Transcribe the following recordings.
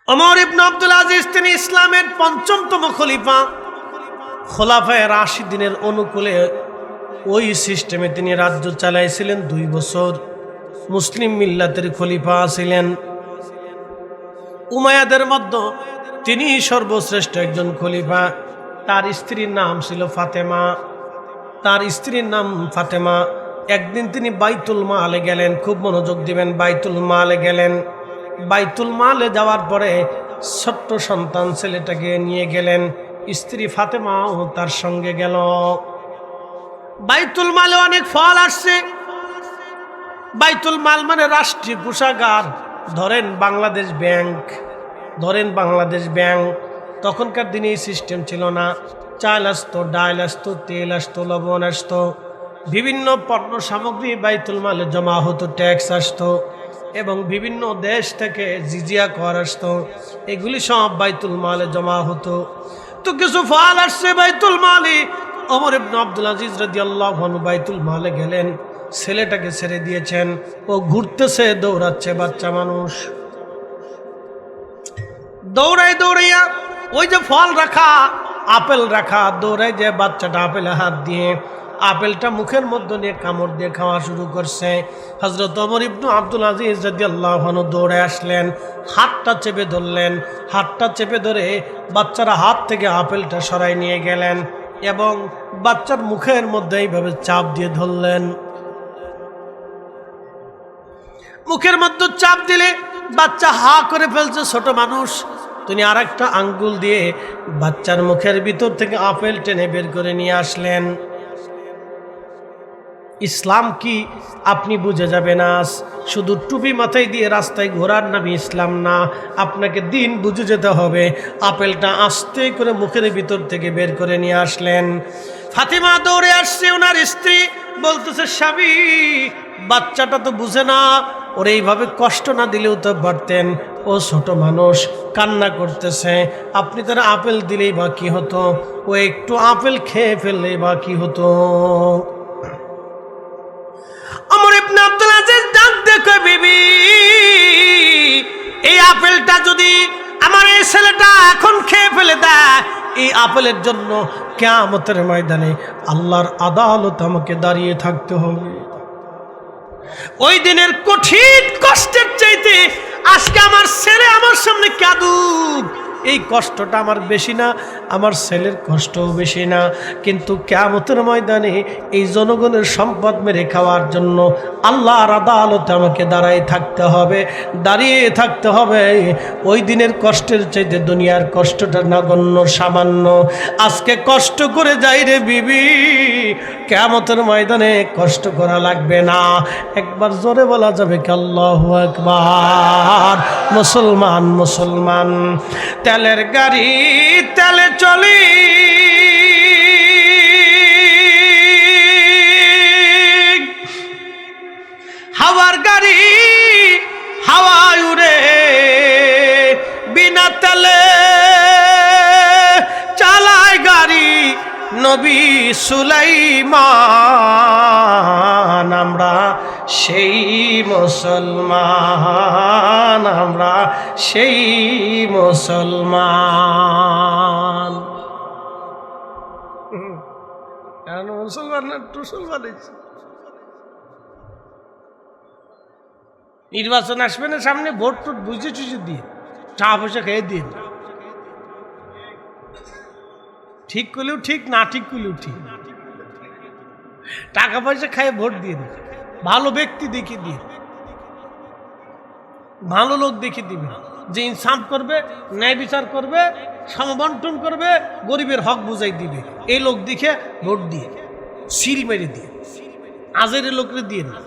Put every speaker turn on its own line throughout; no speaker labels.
ওমর ইবনে আব্দুল আজিজ তিনি ইসলামের পঞ্চমতম খলিফা। খোলাফায়ে রাশিদিনের অনুকূলে ওই সিস্টেমে তিনি রাজ্য চালাইছিলেন 2 বছর। মুসলিম মিল্লাতের খলিফা ছিলেন। উমাইয়াদের মধ্যে তিনি সর্বশ্রেষ্ঠ একজন খলিফা। তার স্ত্রীর নাম ছিল ফাতেমা। একদিন তিনি বাইতুল মালে গেলেন। খুব মনোযোগ দিবেন, বাইতুল মালে গেলেন। বাইতুল মালে যাওয়ার পরে ছোট্ট সন্তান ছেলেটাকে নিয়ে গেলেন। স্ত্রী ফাতেমাও তার সঙ্গে গেল। বাইতুল মালে অনেক ফল আসছে। বাইতুল মাল মানে রাষ্ট্রীয় কোষাগার। ধরেন বাংলাদেশ ব্যাংক। তখনকার দিনে এই সিস্টেম ছিল না। চাল আসতো, ডাল আসতো, তেল আসতো, লবণ আসতো, বিভিন্ন পণ্য সামগ্রী বাইতুল মালে জমা হতো, ট্যাক্স আসতো এবং বিভিন্ন দেশ থেকে জিজিয়া কর আসতো। এগুলি সব বাইতুল মালে জমা হতো। তো কিছু ফল আসছে বাইতুল মালে। ওমর ইবনে আব্দুল আজিজ রাদিয়াল্লাহু আনহু বাইতুল মালে গেলেন। ছেলেটাকে ছেড়ে দিয়েছেন, ও ঘুরতেছে, দৌড়াচ্ছে। বাচ্চা মানুষ দৌড়াইয়া ওই যে ফল রাখা, আপেল রাখা, দৌড়াই যে বাচ্চাটা আপেলে হাত দিয়ে আপেলটা মুখের মধ্যে নিয়ে কামড় দিয়ে খাওয়া শুরু করছে। হযরত ওমর ইবনে আব্দুল আজিজ রাদিয়াল্লাহু আনহু দৌড়ে আসলেন, হাতটা চেপে ধরে বাচ্চার হাত থেকে আপেলটা সরাই নিয়ে গেলেন এবং বাচ্চার মুখের মধ্যে এইভাবে চাপ দিয়ে ধরলেন। মুখের মধ্যে চাপ দিলে বাচ্চা হা করে ফেলছে। ছোট মানুষ, তিনি আরেকটা আঙ্গুল দিয়ে বাচ্চার মুখের ভিতর থেকে আপেল টেনে বের করে নিয়ে আসলেন। ইসলাম কি আপনি বুঝে যাবেন আজ? শুধু টুপি মাথায় দিয়ে রাস্তায় ঘোরার নামে ইসলাম না, আপনাকে দিন বুঝে যেতে হবে। আপেলটা আস্তে করে মুখের ভিতর থেকে বের করে নিয়ে আসলেন। ফাতিমা দৌড়ে আসছে, ওনার স্ত্রী বলতেছে, স্বামী বাচ্চাটা তো বুঝে না, ওর এইভাবে কষ্ট না দিলেও তো পারতেন, ও ছোট মানুষ কান্না করতেছে, আপনি তার আপেল দিলেই বা কি হতো, ও একটু আপেল খেয়ে ফেললেই বা কি হতো। ওমর ইবনে আব্দুল আজিজ ডাক দেখো, বিবি এই আপেলটা যদি আমার এই ছেলেটা এখন খেয়ে ফেলে দেয়, এই আপেলের জন্য কিয়ামতের ময়দানে আল্লাহর আদালত আমাকে দাঁড়িয়ে থাকতে হবে। ওই দিনের কঠিন কষ্টের চাইতে আজকে আমার ছেলে আমার সামনে কাঁদুক, এই কষ্টটা আমার বেশি না, আমার ছেলের কষ্টও বেশি না। কিন্তু কিয়ামতের ময়দানে এই জনগণের সম্পদ মেরে খাওয়ার জন্য আল্লাহর আদালতে আমাকে দাঁড়িয়ে থাকতে হবে। ওই দিনের কষ্টের চাইতে দুনিয়ার কষ্টটা নগণ্য, সামান্য। আজকে কষ্ট করে যাই রে বিবি, কিয়ামতের ময়দানে কষ্ট করা লাগবে না। একবার জোরে বলা যাবে কি আল্লাহু আকবার। মুসলমান তেলের গাড়ি তেলে চলি, হাওয়ার গাড়ি হাওয়ায় উড়ে, বিনা তেলে চালায় গাড়ি নবী সুলাইমান। আমরা সেই মুসলমান, মুসলমান না টুসলমান। নির্বাচন আসবে না সামনে, ভোট টোট বুঝে টুঝে দিয়ে টাকা পয়সা খেয়ে দিন। ঠিক করলেও ঠিক, না ঠিক করলেও ঠিক, টাকা পয়সা খাইয়ে ভোট দিন। ভালো ব্যক্তি দেখে দিন, ভালো লোক দেখে দিবেন, যে ইনসাফ করবে, ন্যায় বিচার করবে, সমবন্টন করবে, গরিবের হক বুঝাই দিবে। এই লোক দেখে ভোট দিয়ে সিল মেরে দিয়ে, আজের লোকরে দিয়ে না,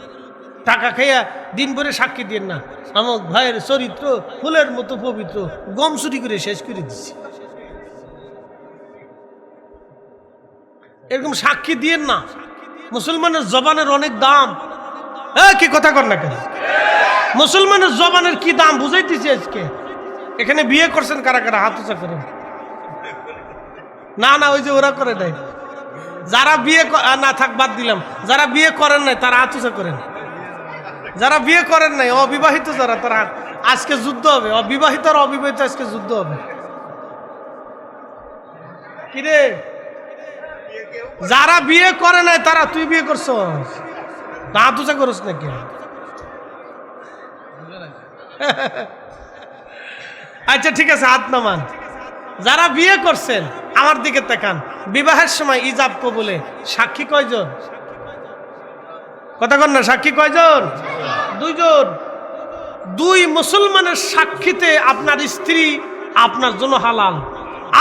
টাকা খাইয়া দিন ভরে সাক্ষী দিয়ে না, আমক ভাইয়ের চরিত্র ফুলের মতো পবিত্র, গম চুরি করে শেষ করে দিচ্ছে, এরকম সাক্ষী দিয়ে না। মুসলমানের জবানের অনেক দাম। কি কথা কর না কেন? মুসলমানের জবানের কি দাম বুঝাইতেছি আজকে। এখানে বিয়ে করছেন কারা কারা? হাত উঁচা করেন। না ওই যে ওরা করে নাই। যারা বিয়ে না থাক বাদ দিলাম, যারা বিয়ে করেন নাই তারা হাত উঁচা করেন। যারা বিয়ে করেন নাই, অবিবাহিত যারা, তারা আজকে যুদ্ধ হবে, অবিবাহিত আর অবিবাহিত আজকে যুদ্ধ হবে। কিরে, যারা বিয়ে করে নাই তারা, তুই বিয়ে করছো না তুচা করছ নাকি? আচ্ছা ঠিক আছে, হাত নামান। যারা বিয়ে করছেন আমার দিকে তাকান। বিবাহের সময় ইজাব কবুলে সাক্ষী কয়জন? কথা কন না, সাক্ষী কয়জন? দুইজন। দুই মুসলমানের সাক্ষীতে আপনার স্ত্রী আপনার জন্য হালাল,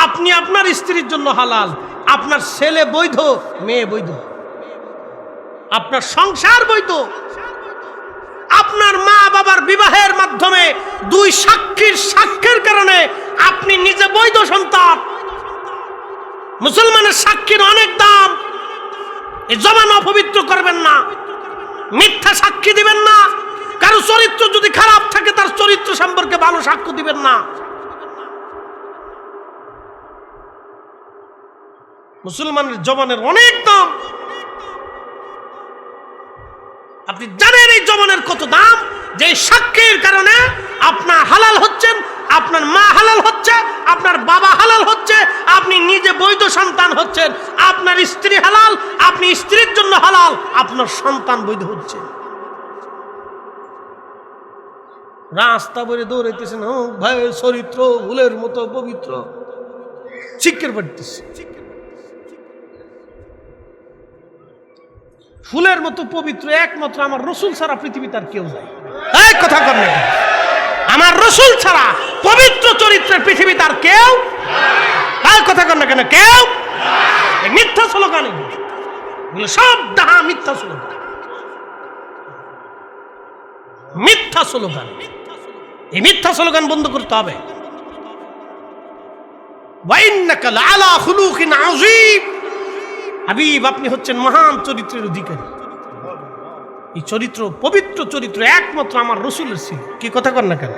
আপনি আপনার স্ত্রীর জন্য হালাল, আপনার ছেলে বৈধ, মেয়ে বৈধ, আপনার সংসার বৈধ। আপনার মা বাবার বিবাহের মাধ্যমে দুই সাক্ষীর সাক্ষ্যের কারণে আপনি নিজে বৈধ সন্তান। মুসলমানের সাক্ষীর অনেক দাম। এই জবান অপবিত্র করবেন না, মিথ্যা সাক্ষী দিবেন না, কারো চরিত্র যদি খারাপ থাকে তার চরিত্র সম্পর্কে ভালো সাক্ষ্য দিবেন না। মুসলমানের জবানের অনেক দাম। আপনি জানেন এই জবানের কত দাম? যে সাক্ষীর কারণে আপনার হালাল হচ্ছেন, আপনার মা হালাল হচ্ছে, আপনার বাবা হালাল হচ্ছে, আপনি নিজে বৈধ সন্তান হচ্ছেন, আপনার স্ত্রী হালাল, আপনি স্ত্রীর জন্য হালাল, আপনার সন্তান বৈধ হচ্ছে। রাস্তা বলে দৌড়াইতেছেন, ও ভাই চরিত্র ফুলের মতো পবিত্র, চিকের পড়তেছে। ফুলের মতো পবিত্র একমাত্র আমার রসুল ছাড়া পৃথিবীতে আর কেউ নাই। এই কথা কর না, আমার রসুল ছাড়া পবিত্র চরিত্রের পৃথিবীতে আর কেউ, এই কথা কর না কেন, কেউ। মিথ্যা স্লোগান, সব ডাহা মিথ্যা স্লোগান, মিথ্যা স্লোগান। এই মিথ্যা স্লোগান বন্ধ করতে হবে। ওয়াইন্নাকা লাআলা খুলুকিন আযীম, হাবিব আপনি হচ্ছেন মহান চরিত্রের অধিকারী। এই চরিত্র, পবিত্র চরিত্র একমাত্র আমার রসুলের ছিল। কি কথা কর না কেন?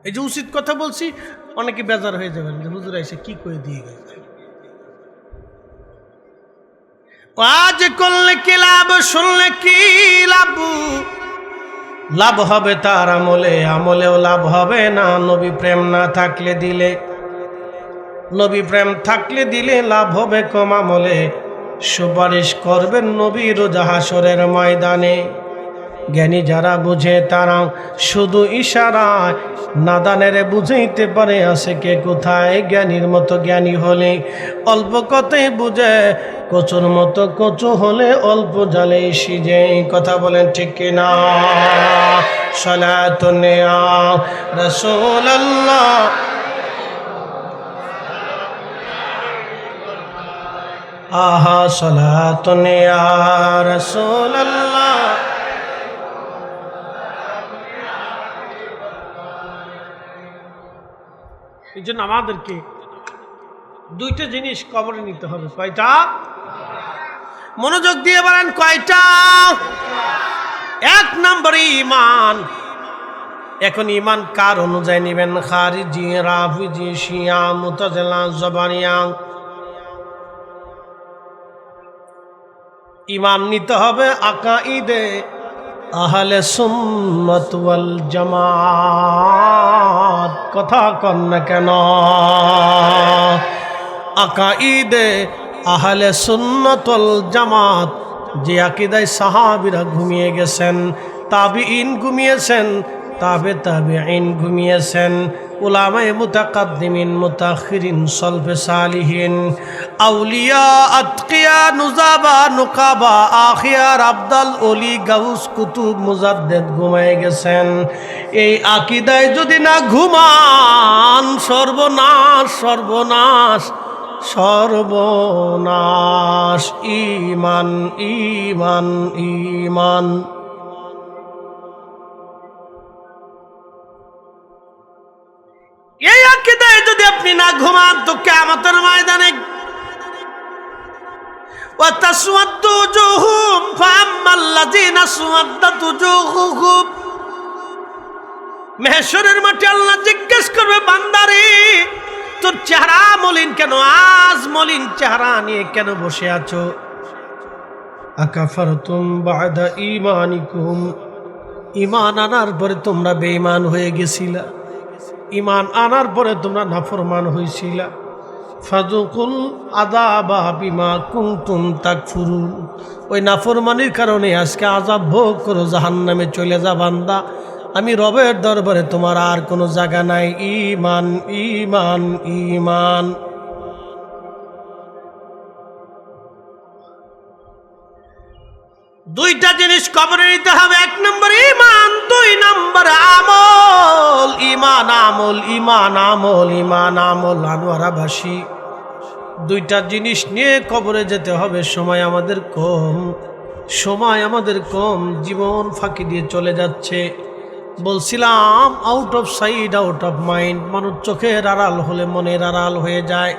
এই যে উচিত কথা বলছি, অনেকে বেজার হয়ে যাবেন যে হুজুর এসে কি করে দিয়ে গেছে। আজ করলে কি লাভ, শুনলে কি লাভ? লাভ হবে তার আমলে, আমলেও লাভ হবে না নবী প্রেম না থাকলে দিলে। নবী প্রেম থাকলে দিলে লাভ হবে কম আমলে। সুপারিশ করবেন নবী রোজ হাসরের ময়দানে। জ্ঞানী যারা বুঝে তারা শুধু ইশারায় নাদানের বুঝাইতে পারে আছে কে কোথায়। জ্ঞানীর মতো জ্ঞানী হলে অল্প কথাই বুঝে, কচুর মতো কচু হলে অল্প জালে সিজে। কথা বলেন ঠিক কিনা? সালাতুন ইয়া রাসূলুল্লাহ, আহা সালাতুন ইয়া রাসূলুল্লাহ। এই জন্য আমাদেরকে দুইটা জিনিস কবরে নিতে হবে। কয়টা? মনোযোগ দিয়ে বলেন কয়টা? এক নম্বরে ঈমান। এখন ঈমান কার অনুযায়ী নেবেন? খারিজি, রাফিজি, শিয়া, মুতাজিলা, জাবারিয়া। ঈমান নিতে হবে আকাঈদে আহলে সুন্নাত ওয়াল জামাত। কথা কন না কেন? আকাঈদে আহলে সুন্নাত ওয়াল জামাত, যে আকীদায় সাহাবীরা ঘুমিয়ে গেছেন, তাবিঈন ঘুমিয়েছেন, তাবিঈন ঘুমিয়েছেন, উলামায়ে মুতাকাদ্দিমিন, মুতাআখিরিন, সলফে সালিহিন, আউলিয়া, আতকিয়া, নুজাবা, নুকাবা, আখিয়ার, আবদাল, ওলি, গাউস, কুতুব, মুজাদ্দেদ ঘুমিয়ে গেছেন। এই আকীদায় যদি না ঘুমান, সর্বনাশ, সর্বনাশ, সর্বনাশ। ঈমান, ঈমান, ঈমান। এই আকীদায় যদি আপনি না ঘুমান তো কিয়ামতের ময়দানে ওয়া তাসওয়াদু উজুহুম ফাআম্মাল্লাযীনা সুওয়াদ্দাত উজুহুহুম, mahsyরের মাঠে আল্লাহ জিজ্ঞেস করবে, বান্দারে তোর চেহারা মলিন কেন? আজ মলিন চেহারা নিয়ে কেন বসে আছো? আকাফারতুম বাদা ঈমানিকুম, ঈমান আনার পরে তোমরা বেঈমান হয়ে গেছিলা, ঈমান আনার পরে তোমরা নাফরমান হইছিলা। ফাযুকুল আযাবা বিমা কুনতুম তাকফুরুন, ওই নাফরমানির কারণে আজকে আযাব ভোগ করো, জাহান্নামে চলে যা বান্দা। আমি রবের দরবারে তোমার আর কোনো জায়গা নাই। ঈমান ঈমান ঈমান। দুইটা জিনিস কবরে নিতে হবে, এক নম্বর ঈমান, দুই নম্বর আমল। ঈমান আমল, ঈমান আমল, ঈমান আমল। আনোয়ারাবাসী, দুইটা জিনিস নিয়ে কবরে যেতে হবে। সময় আমাদের কম, সময় আমাদের কম, জীবন ফাঁকি দিয়ে চলে যাচ্ছে। বলছিলাম out of side out of mind, মানুষ চোখের আড়াল হলে মনের আড়াল হয়ে যায়।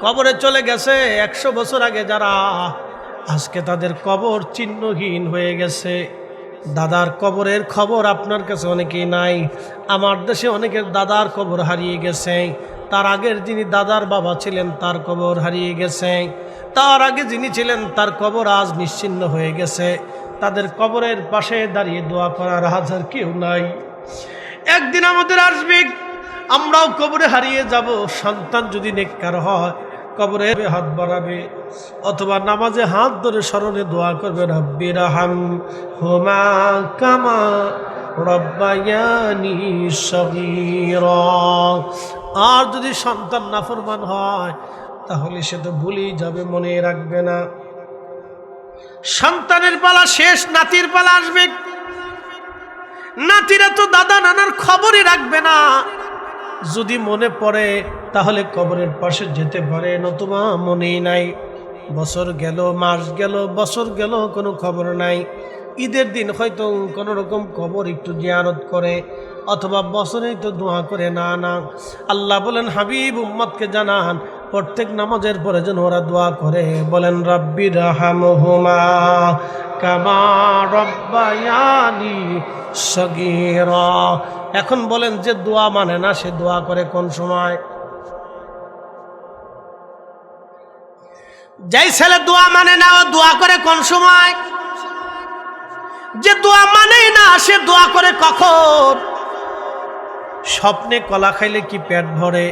কবরে চলে গেছে 100 বছর আগে যারা, আজকে তাদের কবর চিহ্নহীন হয়ে গেছে। দাদার কবরের খবর আপনার কাছে অনেকেই নাই। আমার দেশে অনেকের দাদার কবর হারিয়ে গেছে। তার আগের যিনি দাদার বাবা ছিলেন তার কবর হারিয়ে গেছে। তার আগে যিনি ছিলেন তার কবর আজ নিশ্চিহ্ন হয়ে গেছে। তাদের কবরের পাশে দাঁড়িয়ে দোয়া করার হাজার কেউ নাই। একদিন আমাদের আসবে, আমরাও কবরে হারিয়ে যাব। সন্তান যদি নেককার হয় কবরে হাত বাড়াবে, অথবা নামাজে হাত ধরে স্মরণে দোয়া করবে, রব্বির হামহুমা কামা রব্বায়ানি সগীরা। আর যদি সন্তান নাফরমান হয় তাহলে সে তো ভুলেই যাবে, মনে রাখবে না। সন্তানের পালা শেষ, নাতির পালা আসবে। নাতিরা তো দাদা নানার খবরই রাখবে না। যদি মনে পড়ে তাহলে কবরের পাশে যেতে পারে, নতুবা মনেই নাই। বছর গেল, মাস গেল, বছর গেল, কোনো খবর নাই। ঈদের দিন হয়তো কোনো রকম কবর একটু জিয়ারত করে, অথবা বছরেই তো দোয়া করে না। না, আল্লাহ বলেন হাবিব উম্মতকে জানান প্রত্যেক নামাজের পরে যেন ওরা দোয়া করে, বলেন রব্বির হামহুমা কামা রব্বায়ানি সগীরা। এখন বলেন যে দোয়া মানে না সে দোয়া করে কোন সময়? যেই ছেলে দোয়া মানে না ও দোয়া করে কোন সময়? যে দোয়া মানে না সে দোয়া করে কখন? স্বপ্নে কলা খাইলে কি পেট ভরে?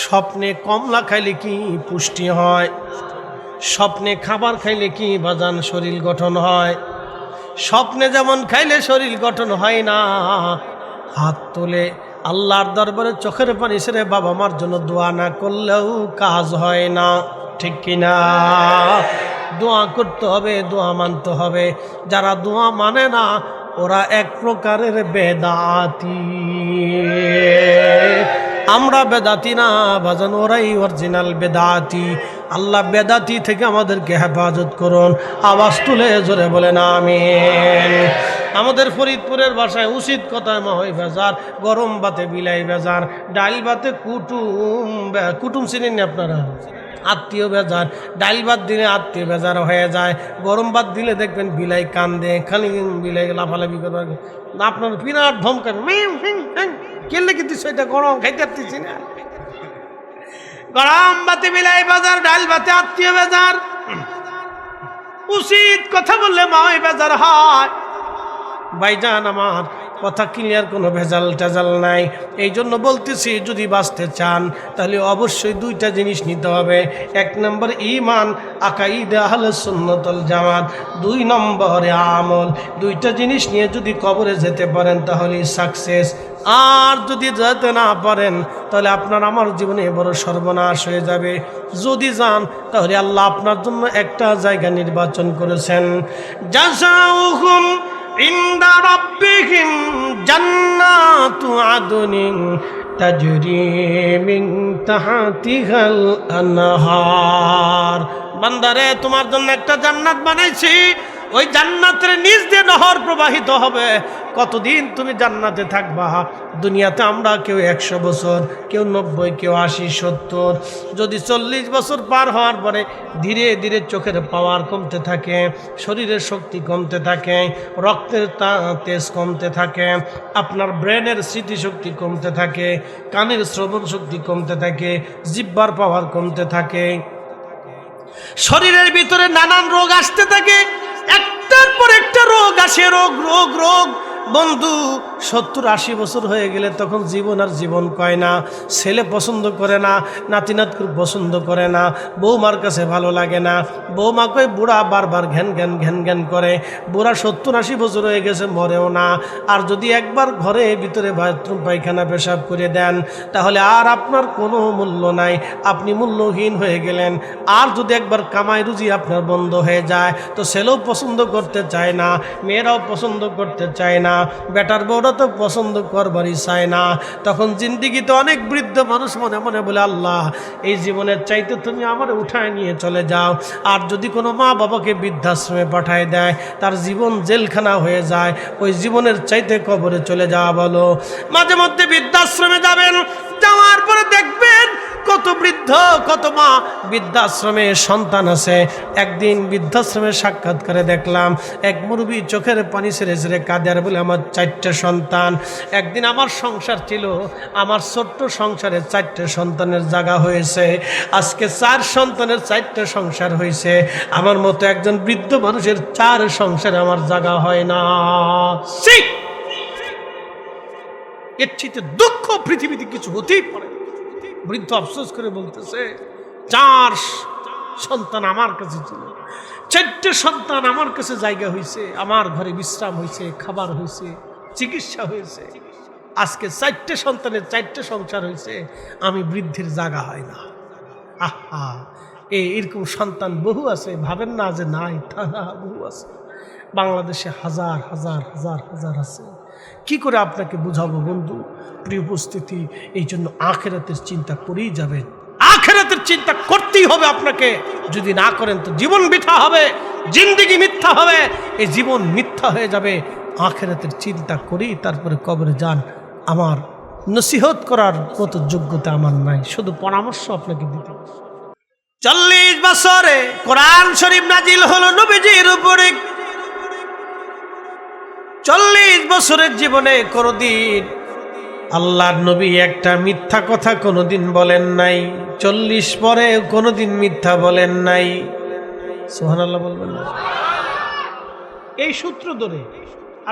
স্বপ্নে কমলা খাইলে কি পুষ্টি হয়? স্বপ্নে খাবার খাইলে কি বাজান শরীর গঠন হয়? স্বপ্নে যেমন খাইলে শরীর গঠন হয় না, হাত তুলে আল্লাহর দরবারে চোখের পানি ছেড়ে বাবা মার জন্য দোয়া না করলেও কাজ হয় না, ঠিক কিনা? দোয়া করতে হবে, দোয়া মানতে হবে। যারা দোয়া মানে না ওরা এক প্রকারের বেদাতি। আমরা বেদাতি না বাজান, ওরাই অরিজিনাল বেদাতি। আল্লাহ বেদাতি থেকে আমাদেরকে হেফাজত করুন। আওয়াজ তুলে জোরে বলেন আমিন। আমাদের ফরিদপুরের ভাষায় উচিত কথায় মহই বেজার, গরম ভাতে বিলাই বেজার, ডাল ভাতে কুটুম চিনেন আপনারা? আত্মীয় বেজার। ডাল ভাত দিলে আত্মীয় বেজার হয়ে যায়, গরম ভাত দিলে দেখবেন বিলাই কান্দে, খালি বিলাই লাফালাফি করবার আপনার বিরাট ধমকাবে, কেলে কিন্তু সেটা গরম খাইতে পারতেছি না। গরম ভাতে বিলাই বাজার, ডাল ভাতে আত্মীয় বেজার। উচিত কথা বললে মাই বেজার হয়। ভাইজান আমার কথা ক্লিয়ার, কোনো ভেজাল টেজাল নাই। এই জন্য বলতেছি যদি বাঁচতে চান তাহলে অবশ্যই দুইটা জিনিস নিতে হবে। এক নম্বর ঈমান, আকাইদে আহলে সুন্নাত ওয়াল জামাত। 2 নম্বরে আমল। দুইটা জিনিস নিয়ে যদি কবরে যেতে পারেন তাহলে সাকসেস। আর যদি যেতে না পারেন তাহলে আপনার আমার জীবনে বড় সর্বনাশ হয়ে যাবে। যদি যান তাহলে আল্লাহ আপনার জন্য একটা জায়গা নির্বাচন করেছেন, জাযাউহুম ইনদা রাব্বিহিম জান্নাতু আদনিন তাজরি মিন তাহতিহাল আনহার। বান্দারে তোমার জন্য একটা জান্নাত বানাইছি, ওই জান্নাতের নিচ দিয়ে নহর প্রবাহিত হবে। কতদিন তুমি জান্নাতে থাকবা? দুনিয়াতে আমরা কেউ 100 বছর, কেউ 90, কেউ 80, 70। যদি 40 বছর পার হওয়ার পরে ধীরে ধীরে চোখের পাওয়ার কমতে থাকে, শরীরের শক্তি কমতে থাকে, রক্তের তেজ কমতে থাকে, আপনার ব্রেনের স্মৃতিশক্তি কমতে থাকে, কানের শ্রবণ শক্তি কমতে থাকে, জিহ্বার পাওয়ার কমতে থাকে। শরীরের ভিতরে নানান রোগ আসতে থাকে, একটার পর একটা রোগ আসে, রোগ রোগ রোগ। বন্ধু 70-80 বছর হয়ে গেলে তখন জীবন আর জীবন কয় না, ছেলে পছন্দ করে না, নাতি নাতকুর পছন্দ করে না, বৌমার কাছে ভালো লাগে না, বৌমা কয় বুড়া বারবার ঘ্যান ঘ্যান ঘ্যান ঘ্যান করে, বুড়া 70-80 বছর হয়ে গেছে, মরেও না। আর যদি একবার ঘরে ভিতরে বাথরুম পায়খানা পেশাব করে দেন তাহলে আর আপনার কোনো মূল্য নাই, আপনি মূল্যহীন হয়ে গেলেন। আর যদি একবার কামাই রুজি আপনার বন্ধ হয়ে যায় তো ছেলেও পছন্দ করতে চায় না, মেয়েরাও পছন্দ করতে চায় না, বেটার বউরা তো পছন্দ করবারই চায় না। তখন জিন্দিগিতে অনেক বৃদ্ধ মানুষ মনে মনে বলে, আল্লাহ এই জীবনের চাইতে তুমি আমার উঠায় নিয়ে চলে যাও। আর যদি কোনো মা বাবাকে বৃদ্ধাশ্রমে পাঠায় দেয়, তার জীবন জেলখানা হয়ে যায়, ওই জীবনের চাইতে কবরে চলে যাওয়া বলো। মাঝে মধ্যে বৃদ্ধাশ্রমে যাবেন, যাওয়ার পরে দেখবেন কত বৃদ্ধ কত মা বৃদ্ধাশ্রমে সন্তান আছে। একদিন বৃদ্ধাশ্রমে সাক্ষাৎকারে দেখলাম এক মুরব্বী চোখের পানি ছেড়ে ছেড়ে কাঁদে আর বলে, আমার 4টে সন্তান। একদিন আমার সংসার ছিল, আমার ছোট্ট সংসারে 4টে সন্তানের জায়গা হয়েছে, আজকে 4 সন্তানের 4টে সংসার হয়েছে। আমার মতো একজন বৃদ্ধ মানুষের 4 সংসারে আমার জায়গা হয় না। এর চেয়ে দুঃখ পৃথিবীতে কিছু হতেই পারে। বৃদ্ধ আফসোস করে বলতেছে, 4 সন্তান আমার কাছে ছিল, 4টে সন্তান আমার কাছে জায়গা হয়েছে, আমার ঘরে বিশ্রাম হয়েছে, খাবার হয়েছে, চিকিৎসা হয়েছে। আজকে 4টে সন্তানের 4টে সংসার হয়েছে, আমি বৃদ্ধির জায়গা হয় না। আহা, এরকম সন্তান বহু আছে, ভাবেন না যে নাই, তা না, বহু আছে। বাংলাদেশে হাজার হাজার হাজার হাজার আছে। কি করে আপনাকে বুঝাবো বন্ধু? প্রিয় উপস্থিতি, এই জন্য আখিরাতের চিন্তা করেই যাবেন। আখিরাতের চিন্তা করতেই হবে আপনাকে। যদি না করেন তো জীবন বৃথা হবে, জিন্দেগি মিথ্যা হবে, এই জীবন মিথ্যা হয়ে যাবে। আখিরাতের চিন্তা করেই তারপরে কবরে যান। আমার নসিহত করার মতো যোগ্যতা আমার নাই, শুধু পরামর্শ আপনাকে দিতে। 40 বছরে কোরআন শরীফ নাজিল হলো নবীজির উপরে। 40 বছরের জীবনে কোনদিন আল্লাহর নবী একটা মিথ্যা কথা কোনোদিন বলেন নাই। 40 পরে কোনোদিন মিথ্যা বলেন নাই। সুবহানাল্লাহ বলবেন না? এই সূত্র ধরে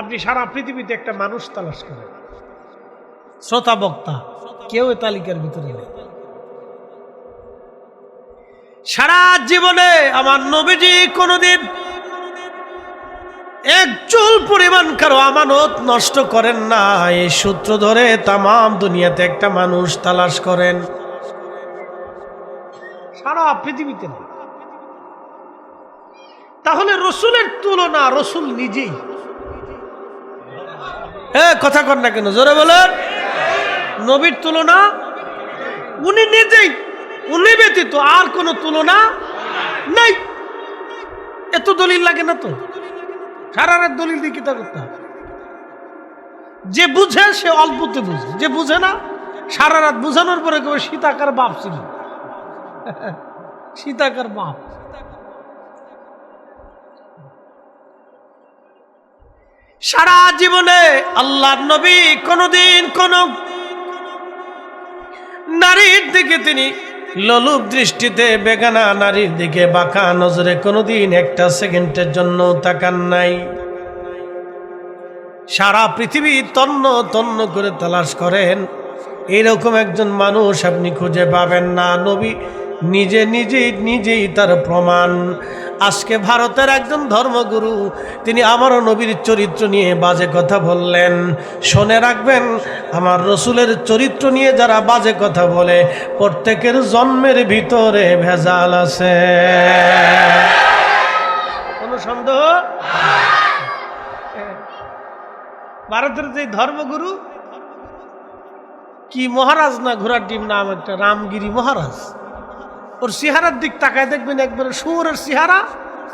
আপনি সারা পৃথিবীতে একটা মানুষ তালাশ করেন, শ্রোতা বক্তা, কেউ এ তালিকার ভিতরে নেই। সারা জীবনে আমার নবীজি কোনোদিন এক চুল পরিমাণ কারো আমানত নষ্ট করেন না। এই সূত্র ধরে তামাম দুনিয়াতে একটা মানুষ তালাশ করেন, সারা পৃথিবীতে। তাহলে রসুলের তুলনা রসুল নিজেই। কথা কর না কেন, জোরে বলেন। নবীর তুলনা উনি নিজেই, উনি ব্যতীত আর কোন তুলনা নাই। এত দলিল লাগে না তো, সারা রাত দলিল দিয়ে কিতা করতে হবে? যে বুঝে সে অল্পতে বুঝে, যে বুঝে না সারা রাত বুঝানোর পরে কেউ সীতাকার বাপ ছিল। সীতাকার বাপ। সারা জীবনে আল্লাহর নবী কোনদিন কোন নারীর দিকে তিনি লোলুপ দৃষ্টিতে, বেগানা নারীর দিকে বাঁকা নজরে কোনোদিন একটা সেকেন্ডের জন্য তাকান নাই। সারা পৃথিবী তন্ন তন্ন করে তালাশ করেন, এরকম একজন মানুষ আপনি খুঁজে পাবেন না। নবী নিজেই তার প্রমাণ। আজকে ভারতের একজন ধর্মগুরু, তিনি আমারও নবীর চরিত্র নিয়ে বাজে কথা বললেন। শুনে রাখবেন, আমার রসুলের চরিত্র নিয়ে যারা বাজে কথা বলে প্রত্যেকের জন্মের ভিতরে ভেজাল আছে, কোনো সন্দেহ? ভারতের যে ধর্মগুরু, কি মহারাজ না ঘোড়ার ডিম নাম একটা, রামগিরি মহারাজ, ওর চেহারার দিক তাকায় দেখবেন একবারে শুয়োরের চেহারা,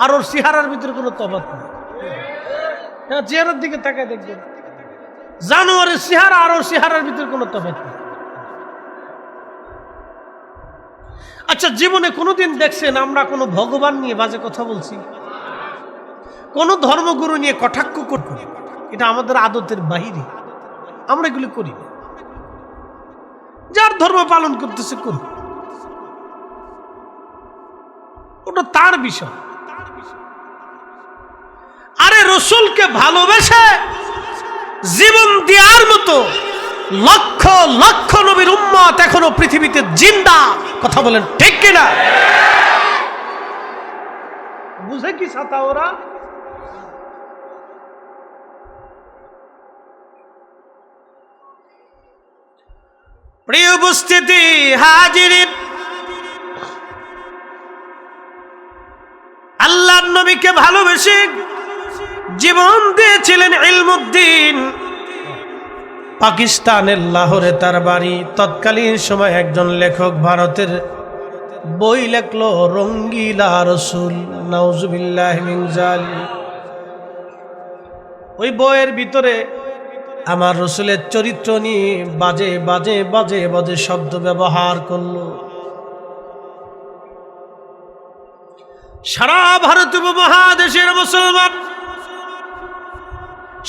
আর ওর চেহারার ভিতরে কোনো তফাৎ নেই। হ্যাঁ, চেহারার দিকে তাকায় দেখবেন জানোয়ারের চেহারা আর ওর চেহারার ভিতরে কোনো তফাৎ নেই। আচ্ছা, জীবনে কোনোদিন দেখছেন আমরা কোনো ভগবান নিয়ে বাজে কথা বলছি? কোন ধর্মগুরু নিয়ে কটাক্ষ করি? এটা আমাদের আদতের বাহিরে, আমরা এগুলি করি না। যার ধর্ম পালন করতেছে করুন, ওটা তার বিষয়। আরে রসুলকে ভালোবেসে জীবন দেওয়ার মতো লক্ষ লক্ষ নবীর উম্মত এখনো পৃথিবীতে জিন্দা। কথা বলেন ঠিক কিনা? বুঝে কি ছাতা ওরা? প্রিয় উপস্থিতি হাজিরিন, আল্লাহর নবীকে ভালোবেসে জীবন দিয়েছিলেন ইলমুদ্দিন। পাকিস্তানের লাহোরে তার বাড়ি। তৎকালীন সময় একজন লেখক ভারতের বই লেখলো রঙ্গিলা রসুল, নাউজুবিল্লাহি মিন যালিক। ওই বইয়ের ভিতরে আমার রসুলের চরিত্র নিয়ে বাজে বাজে বাজে বাজে শব্দ ব্যবহার করলো। সারা ভারত উপমহাদেশের মুসলমান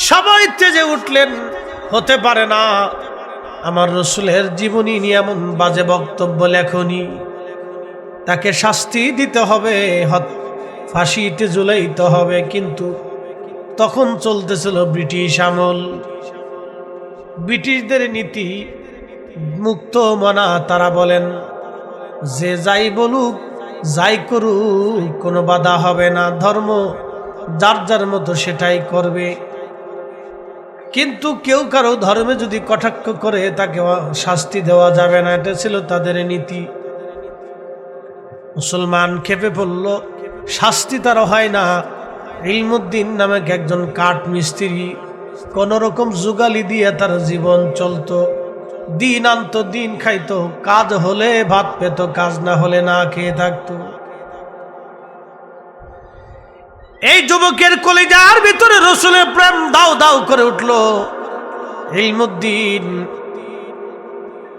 সবাই তেজে উঠলেন। হতে পারে না, আমার রসুলের জীবনী নিয়ে এমন বাজে বক্তব্য লেখনি, তাকে শাস্তি দিতে হবে, ফাঁসিতে ঝুলাইতে হবে। কিন্তু তখন চলতেছিল ব্রিটিশ আমল, ব্রিটিশদের নীতি মুক্ত মনা। তারা বলেন যে যাই বলুক যাই করুক কোনো বাধা হবে না, ধর্ম যার যার মতো সেটাই করবে। কিন্তু কেউ কারো ধর্মে যদি কটাক্ষ করে তাকে শাস্তি দেওয়া যাবে না, এটা ছিল তাদের নীতি। মুসলমান খেপে পড়ল, শাস্তি তার হয় না। ইলমুদ্দিন নামে একজন কাঠ মিস্ত্রি কোন রকম জুগালি দিয়ে তার জীবন চলতো, দিন আনতো দিন খাইতো, কাজ হলে ভাত পেত, কাজ না হলে না খেয়ে থাকতো। এই যুবকের কলিজার ভিতরে রসুলের প্রেম দাও দাও করে উঠল। ইলমুদ্দিন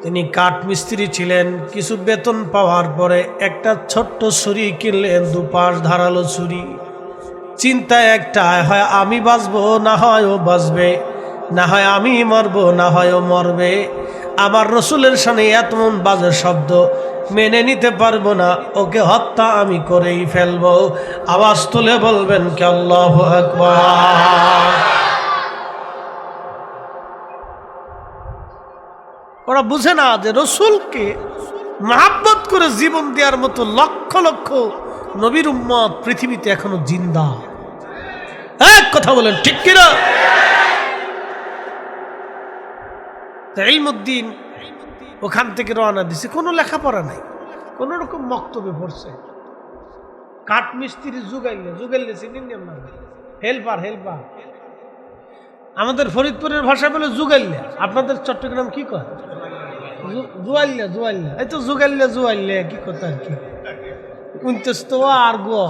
তিনি কাঠ মিস্ত্রি ছিলেন। কিছু বেতন পাওয়ার পরে একটা ছোট্ট ছুরি কিনলেন, দুপাশ ধারালো ছুরি। চিন্তা একটা, হয় আমি বাঁচবো না হয় ও বাঁচবে, না হয় আমি মরবো না হয় ও মরবে। আমার রসুলের সামনে এত বাজে শব্দ মেনে নিতে পারবো না, ওকে হত্যা আমি করেই ফেলবো। আওয়াজ তুলে বলবেন কি আল্লাহু আকবার। ওরা বুঝে না যে রসুলকে মহাব্বত করে জীবন দেওয়ার মতো লক্ষ লক্ষ নবীর উম্মত পৃথিবীতে এখনো জিন্দা। এক কথা বলেন ঠিক কিনা? ইলমুদ্দিন ওখান থেকে রওনা দিছে, কোনো লেখাপড়া নাই, কোন রকম বক্তব্যে পড়ছে। কাঠ মিস্ত্রি জুগাইলে চিনেন না? Helper helper. আমাদের ফরিদপুরের ভাষা বলে জুগাইলে, আপনাদের চট্টগ্রাম কি কয়? জুয়াইল্লা জুয়াইল্লা। এই তো জুগাইল্লা জুয়াইল্লা কি কথা আর কি, 29 তো আর গো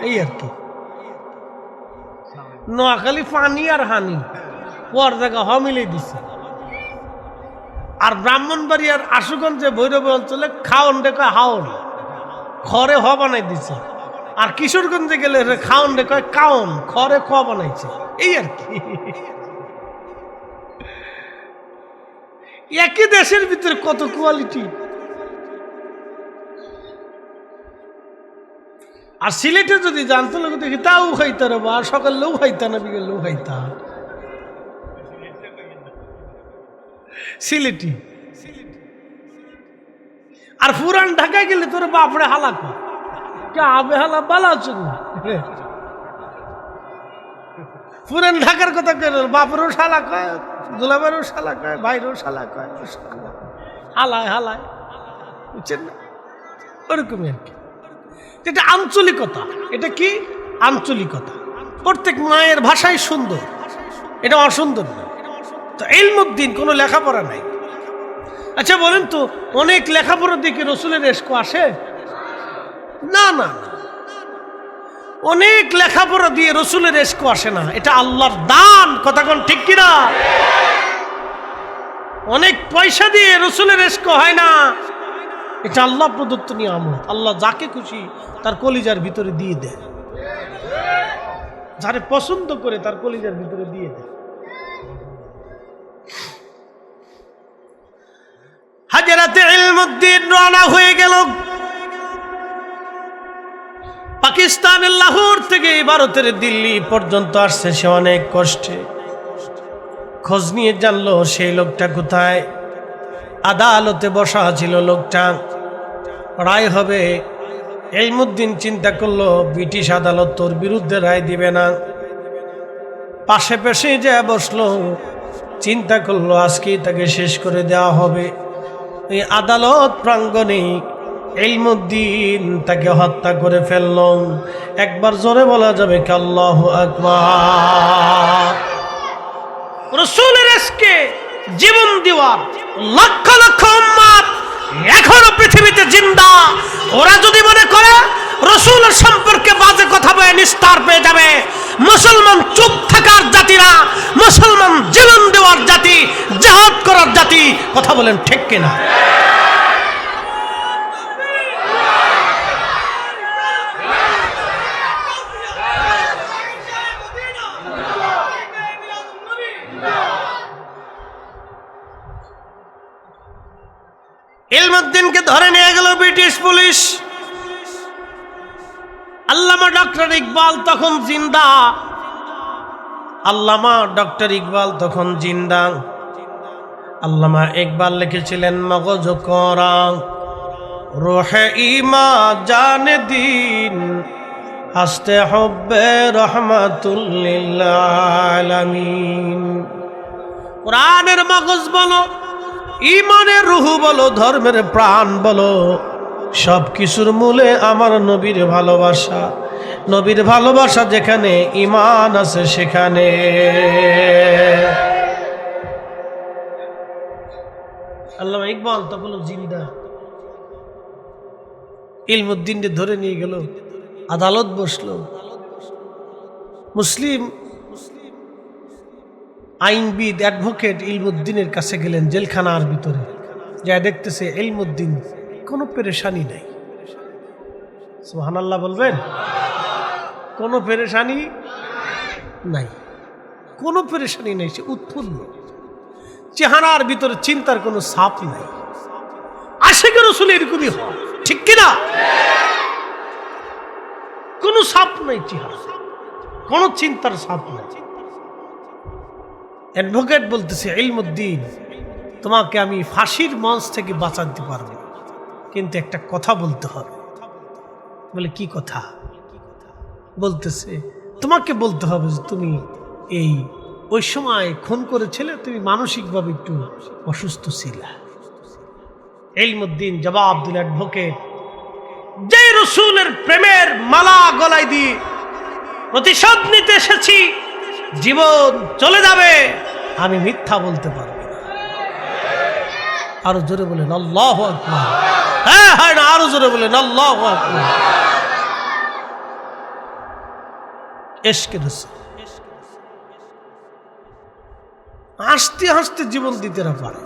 এই আর কি। নোয়াখালী পানি আর হানি পর জায়গা হ মিলে দিছে। আর ব্রাহ্মণবাড়িয়ার আশুগঞ্জে ভৈরব অঞ্চলে খাওন ডেকা হাওন, খড়ে হ বানাই দিছে। আর কিশোরগঞ্জে গেলে খাওন ডেকা কাউন, খড়ে খ বানাইছে। এই আর কি। একই দেশের ভিতরে কত কোয়ালিটি। আর সিলেটে যদি জানতো লোক দেখি তাও খাইতা রে, বা সকালেও খাইতা না বিকেলেও খাইতা। সিলেটি। আর পুরান ঢাকায় গেলে তোর বাপরে হালা কর, কে আবে হালা বালা আছো না। পুরান ঢাকার কথা কে বাপরেও শালা কয়, দুলাবারও শালা কয়, ভাইরও শালা কয়, হালায় হালায়, বুঝছেন না? ওরকমই আর কি। এটা আঞ্চলিকতা। এটা কি আঞ্চলিকতা? প্রত্যেক মায়ের ভাষাই সুন্দর, এটা অসুন্দর না। তো ইলমুদ্দিন কোনো লেখাপড়া নাই। আচ্ছা বলেন তো, অনেক লেখাপড়া দেখে রসুলের ইশক আসে? না না, অনেক লেখাপড়া দিয়ে রসুলের ইশক আসে না, এটা আল্লাহর দান। কথা কোন ঠিক কিনা? অনেক পয়সা দিয়ে রসুলের ইশক হয় না, এটা আল্লাহ প্রদত্ত নিয়ামত। আল্লাহ যাকে খুশি তার কলিজার ভিতরে দিয়ে দেয়, যারে পছন্দ করে তার কলিজার ভিতরে দিয়ে দেয়। হযরত ইলমুদ্দিন রওনা হয়ে গেল। পাকিস্তানের লাহোর থেকে ভারতের দিল্লি পর্যন্ত আসছে সে অনেক কষ্টে। খোঁজ নিয়ে জানলো সেই লোকটা কোথায়। আদালতে বসা ছিল লোকটা, রায় হবে। ইলমুদ্দিন চিন্তা করলো ব্রিটিশ আদালত তোর বিরুদ্ধে রায় দিবে না। পাশে পাশে যা বসলো, চিন্তা করলো আজকেই তাকে শেষ করে দেওয়া হবে। এই আদালত প্রাঙ্গণে ইলমুদ্দিন তাকে হত্যা করে ফেলল। একবার জোরে বলা যাবে কি আল্লাহু আকবার। রাসূলের আজকে জীবন দেওয়ার লক্ষ লক্ষ উম্মত এখনো পৃথিবীতে জিন্দা। ওরা যদি মনে করে রাসূলের সম্পর্কে বাজে কথা বলে নিস্তার পেয়ে যাবে, মুসলমান চুপ থাকার জাতি না, মুসলমান জীবন দেওয়ার জাতি, জিহাদ করার জাতি। কথা বলেন ঠিক কিনা? ইলমুদ্দিনকে ধরে নিয়ে গেল ব্রিটিশ পুলিশ। আল্লামা ডক্টর ইকবাল তখন জিন্দা। আল্লামা ডক্টর ইকবাল তখন জিন্দা। আল্লামা ইকবাল লিখেছিলেন মগজ করা রোহে ইমা জানে দিন হাসতে হব্বে রহমাতুল লিল আলামিন। কোরআনের মগজ বলো, ইমানের রুহু বলো, ধর্মের প্রাণ বলো, সব কিছুর মূলে আমার নবীর ভালোবাসা। নবীর ভালোবাসা যেখানে ইমান আছে সেখানে। আল্লামা ইকবাল তখন জিন্দা। ইলমুদ্দিনকে ধরে নিয়ে গেল, আদালত বসলো। মুসলিম আইনবিদ অ্যাডভোকেট ইলমুদ্দিনের কাছে গেলেন জেলখানার ভিতরে, যা দেখতেছে ইলমুদ্দিন কোনো পেরেশানি নাই। সুবহানাল্লাহ বলবেন? কোনো পেরেশানি নাই, কোনো পেরেশানি নাই। সে উৎফুল্ল, চেহারার ভিতরে চিন্তার কোনো ছাপ নাই। আশিক রাসূল এরকমই হয়, ঠিক কিনা? কোনো ছাপ নাই চেহারা, কোনো চিন্তার ছাপ নাই। অ্যাডভোকেট বলতেছে ইলমুদ্দিন, তোমাকে আমি ফাঁসির মঞ্চ থেকে বাঁচাতে পারবো, কিন্তু একটা কথা বলতে হবে। বলে কি কথা? বলতেছে তোমাকে বলতে হবে যে তুমি ওই সময় খুন করেছিলে, তুমি মানসিকভাবে একটু অসুস্থ ছিলা। ইলমুদ্দিন জবাব দিল, অ্যাডভোকেট, যে রাসূলের প্রেমের মালা গলায় দিয়ে প্রতিশোধ নিতে এসেছি, জীবন চলে যাবে, আমি মিথ্যা বলতে পারবো না। আরো জোরে বলেন আল্লাহু আকবার। হ্যাঁ হয় না? আরো জোরে বলেন আল্লাহু আকবার। ইশকে রাসূল হাসতে হাসতে জীবন দিতে না পারে।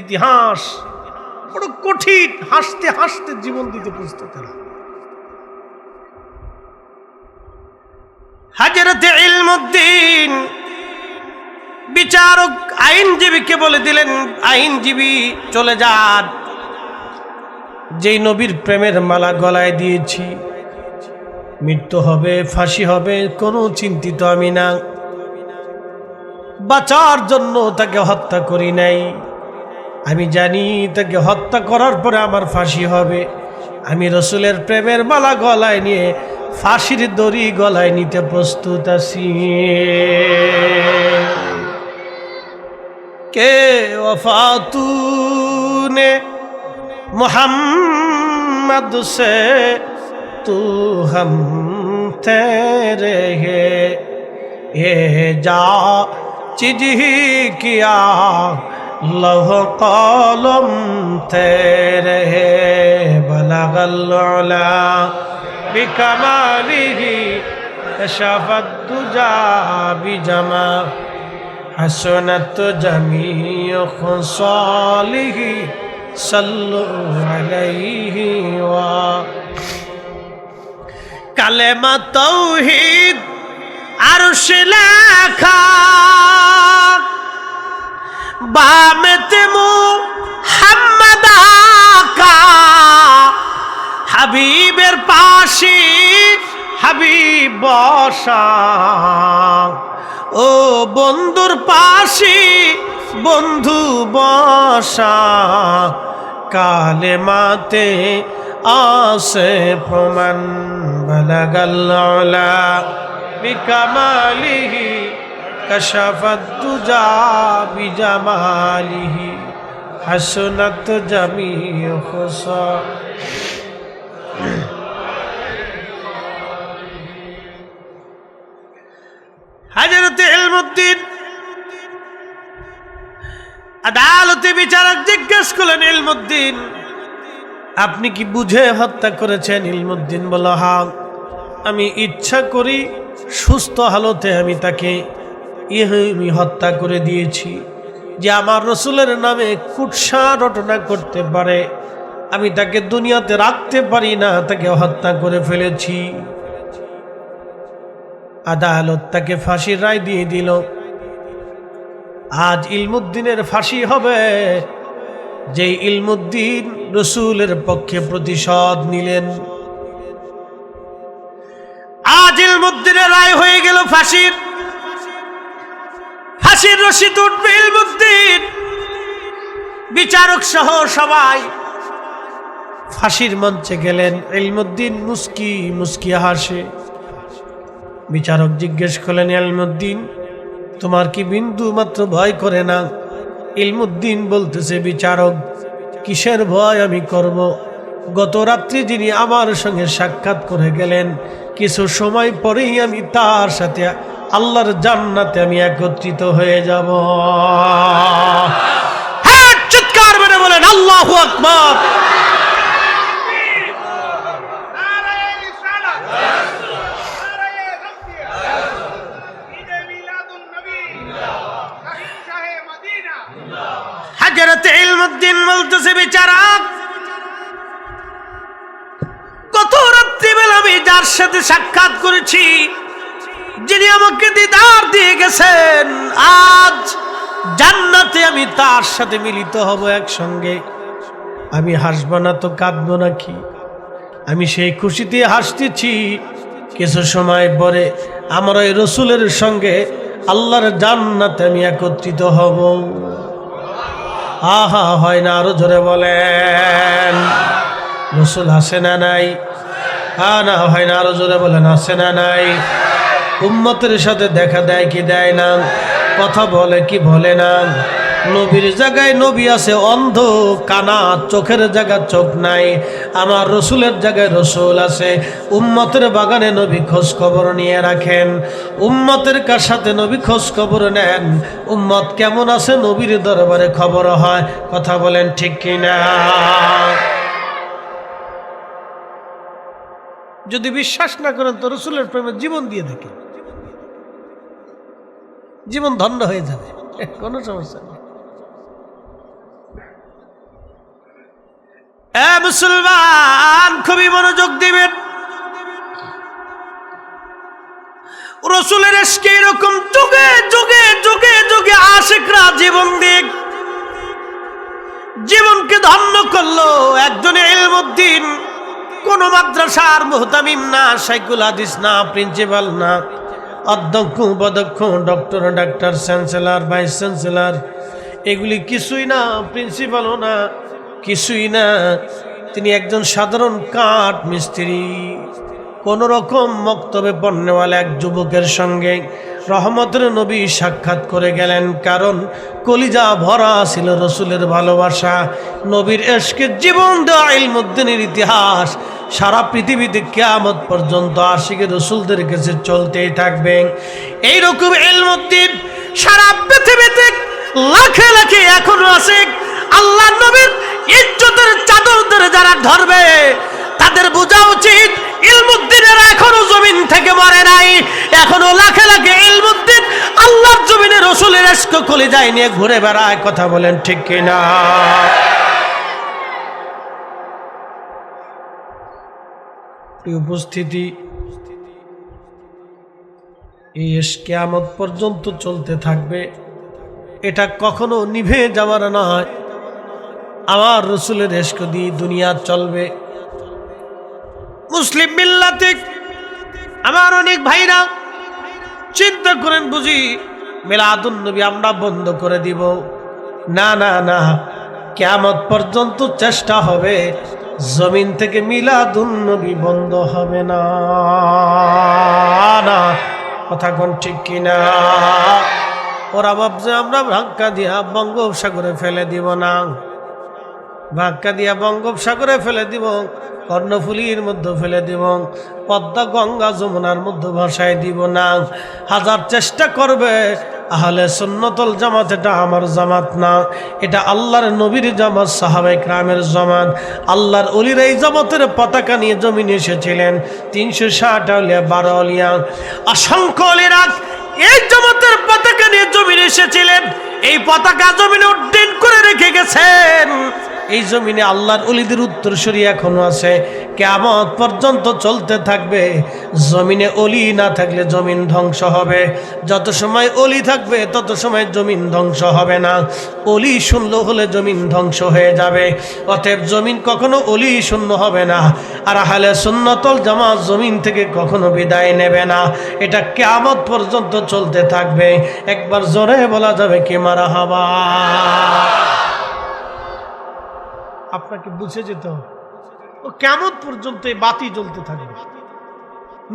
ইতিহাস বড় কঠিন, হাসতে হাসতে জীবন দিতে প্রস্তুত না। হযরত ইলমুদ্দিন বিচারক আইনজীবীকে বলে দিলেন, আইনজীবী চলে যান, যেই নবীর প্রেমের মালা গলায় দিয়েছি, মৃত্যু হবে, ফাঁসি হবে, কোনো চিন্তিত আমি না। বাঁচার জন্য তাকে হত্যা করি নাই। আমি জানি তাকে হত্যা করার পরে আমার ফাঁসি হবে। আমি রাসূলের প্রেমের মালা গলায় নিয়ে ফাঁসির দড়ি গলায় নিতে প্রস্তুত আছি। কে ওফা তূনে মুহাম্মদ সে তু হম তেরে হে ये जा चीज ही किया लौह कलम तेरे बलगल उला बिकमालिही कशफत दुजा बिजमा हसनत जमीअ खुसालिही सल्लु अलैहि वा कलेमा तौहीद अर्श लेखा बामत मुहम्मद का হাবিবের পাশে হাবিব বসা, ও বন্ধুর পাশে বন্ধু বসা, কালেমাতে আসে প্রমাণ, বালাগাল উলা বিকামালিহি কাশাফাত দুজা বিজামালিহি হাসনাত জামিউ খুসা। হযরতে ইলমুদ্দিন আদালতে বিচারক জিজ্ঞেস করলেন, ইলমুদ্দিন আপনি কি বুঝে হত্যা করেছেন? ইলমুদ্দিন বলল, হ্যাঁ, আমি ইচ্ছা করি সুস্থ হালতে আমি তাকে আমি হত্যা করে দিয়েছি। যে আমার রসুলের নামে কুৎসা রটনা করতে পারে, আমি তাকে দুনিয়াতে রাখতে পারি না, তাকে হত্যা করে ফেলেছি। আদালত তাকে ফাঁসির রায় দিয়ে দিল। আজ ইলমুদ্দিনের ফাঁসি হবে, যে ইলমুদ্দিন রসুলের পক্ষে প্রতিশোধ নিলেন। আজ ইলমুদ্দিনের রায় হয়ে গেল ফাঁসির। ফাঁসির রশি উঠবে ইলমুদ্দিন, বিচারক সহ সবাই ফাঁসির মঞ্চে গেলেন। ইলমুদ্দিন মুস্কি মুস্কি হাসে। বিচারক জিজ্ঞেস করলেন, ইলমুদ্দিন তোমার কি বিন্দু মাত্র ভয় করে না? ইলমুদ্দিন বলতেছে, বিচারক কিসের ভয় আমি করব? গত রাত্রি যিনি আমার সঙ্গে সাক্ষাৎ করে গেলেন, কিছু সময় পরেই আমি তার সাথে আল্লাহর জান্নাতে আমি একত্রিত হয়ে যাব। হ্যাঁ, চিৎকার মেরে বলেন আল্লাহু আকবার। হযরত ইলমুদ্দিন বলতেছে, বিচারক গত রাত্রিবেলা আমি যার সাথে সাক্ষাৎ করেছি, যিনি আমাকে দিদার দিয়ে গেছেন, আজ জান্নাতে আমি তার সাথে মিলিত হব একসঙ্গে। আমি হাসবো না তো কাঁদবো নাকি? আমি সেই খুশিতে হাসতেছি। কিছু সময় পরে আমার ওই রসুলের সঙ্গে আল্লাহর জান্নাতে আমি একত্রিত হব। আহা, হয় না? আরো জোরে বলেন। রসুল আসে না নাই? না হয় না? আরো জোরে বলেন, আসে না নাই? উম্মতের সাথে দেখা দেয় কি দেয় না? কথা বলে কি বলে না? নবীর জায়গায় নবী আছে অন্ধ, কানা, চোখের জায়গায় চোখ নাই। আমার রসুলের জায়গায় রসুল আছে। উম্মতের বাগানে নবী খোঁজ খবর নিয়ে রাখেন, উম্মতের কার সাথে নবী খোঁজ খবর নেন। উম্মত কেমন আছে নবীর দরবারে খবর হয়। কথা বলেন ঠিক কিনা? যদি বিশ্বাস না করেন তো রসুলের প্রেমে জীবন দিয়ে দেখেন, জীবন ধন্য হয়ে যাবে, কোনো সমস্যা নেই। মুসলমান খুবই মনোযোগ দিবেন। রসুলের ইশকে এরকম যুগে যুগে যুগে যুগে আশিকরা জীবন দিক, জীবনকে ধন্য করলো। একজন ইলমুদ্দিন, কোন মাদ্রাসার মুহতামিম না, শাইখুল হাদিস না, প্রিন্সিপাল না, অধ্যক্ষ উপাধ্যক্ষ, doctor, doctor, chancellor, vice chancellor, এগুলি কিছুই না, প্রিন্সিপালও না, কিছুই না। তিনি একজন সাধারণ কাঠ মিস্ত্রি। কোন রকম মক্তবে পণ্যওয়ালা এক যুবকের সঙ্গে রহমতের নবী সাক্ষাৎ করে গেলেন। কারণ কলিজা ভরা ছিল রসুলের ভালোবাসা, নবীর ইশকে জীবন দেওয়া ইলমুদ্দিনের ইতিহাস সারা পৃথিবীতে কিয়ামত পর্যন্ত আশিকে রসুলদের কাছে চলতেই থাকবে। এইরকম ইলমুদ্দিন সারা পৃথিবীতে লাখে লাখে এখনো আছে। আল্লাহ নবীর ইজ্জতের চাদর ধরে যারা ধরবে, তাদের বোঝা উচিত ইলমুদ্দিনের এখনো জমিন থেকে মরে নাই। এখনো লাখে লাখে ইলমুদ্দিন আল্লাহর জমিনে রসুলের ইশক কলিজায় নিয়ে ঘুরে বেড়ায়। কথা বলেন ঠিক কিনা? উপস্থিতি, এই ইশক কিয়ামত পর্যন্ত চলতে থাকবে, এটা কখনো নিভে যাওয়ার নয়। আমার রসুলের ইশক দিয়ে দুনিয়া চলবে। মুসলিম মিল্লাতে আমার অনেক ভাইরা চিন্তা করেন বুঝি মিলাদুন নবী আমরা বন্ধ করে দিব। না না না, কিয়ামত পর্যন্ত চেষ্টা হবে জমিন থেকে মিলাদুন নবী বন্ধ হবে না। না কথা কোন ঠিক কিনা? ওরা ভাবছে আমরা ধাক্কা দিয়া বঙ্গোপসাগরে ফেলে দিব না, ধাক্কা দিয়া বঙ্গোপসাগরে ফেলে দিব, কর্ণফুলীর মধ্যে ফেলে দিব, পদ্মা গঙ্গা যমুনার মধ্যে ভাসায় দিব না। হাজার চেষ্টা করবে, আহলে সুন্নতুল জামাত এটা আমার জামাত না, এটা আল্লাহর নবীর জামাত, সাহাবায়ে কেরামের জামাত। আল্লাহর ওলির এই জামাতের পতাকা নিয়ে জমিনে এসেছিলেন 360 আউলিয়া 12 আউলিয়া অসংখ্য ওলিরা এই জামাতের পতাকা নিয়ে জমিনে এসেছিলেন। এই পতাকা জমিনে উড্ডীন করে রেখে গেছেন। এই জমিনে আল্লাহর ওলিদের উত্তরসূরি এখনো আছে, কিয়ামত পর্যন্ত চলতে থাকবে। জমিনে ওলি না থাকলে জমিন ধ্বংস হবে, যত সময় ওলি থাকবে তত সময় জমিন ধ্বংস হবে না। ওলি শূন্য হলে জমিন ধ্বংস হয়ে যাবে। অতএব জমিন কখনো ওলি শূন্য হবে না। আর আহলে সুন্নাতুল জামাত জমিন থেকে কখনো বিদায় নেবে না। এটা কিয়ামত পর্যন্ত চলতে থাকবে। একবার জোরে বলা যাবে কি মারহাবা? আপনাকে বুঝে যেতে হবে, ও কিয়ামত পর্যন্ত এই বাতি জ্বলতে থাকবে,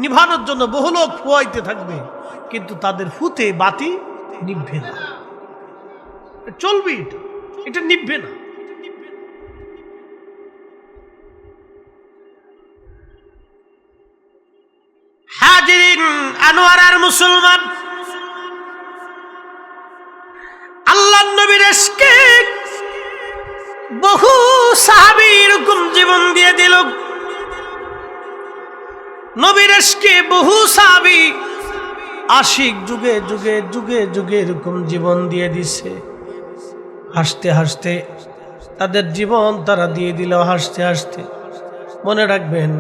নিভানোর জন্য বহু লোক ফুয়াইতে থাকবে, কিন্তু তাদের ফুতে বাতি নিভবে না। চলবে, এটা নিভবে না। হাজিরিন আনোয়ারার মুসলমান, আল্লাহর নবীর ইশকে বহু সাহাবী এরকম জীবন দিয়ে দিল। নবীর ইশকে বহু সাহাবী আশিক যুগে যুগে যুগে যুগে এরকম জীবন দিয়ে দিছে। হাসতে হাসতে তাদের জীবন তারা দিয়ে দিল, হাসতে হাসতে। মনে রাখবেন,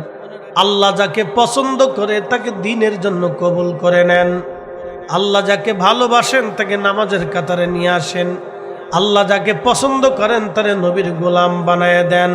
আল্লাহ যাকে পছন্দ করে তাকে দ্বীনের জন্য কবুল করে নেন। আল্লাহ যাকে ভালোবাসেন তাকে নামাজের কাতারে নিয়ে আসেন। আল্লাহ যাকে পছন্দ করেন তারে নবীর গোলাম বানায় দেন।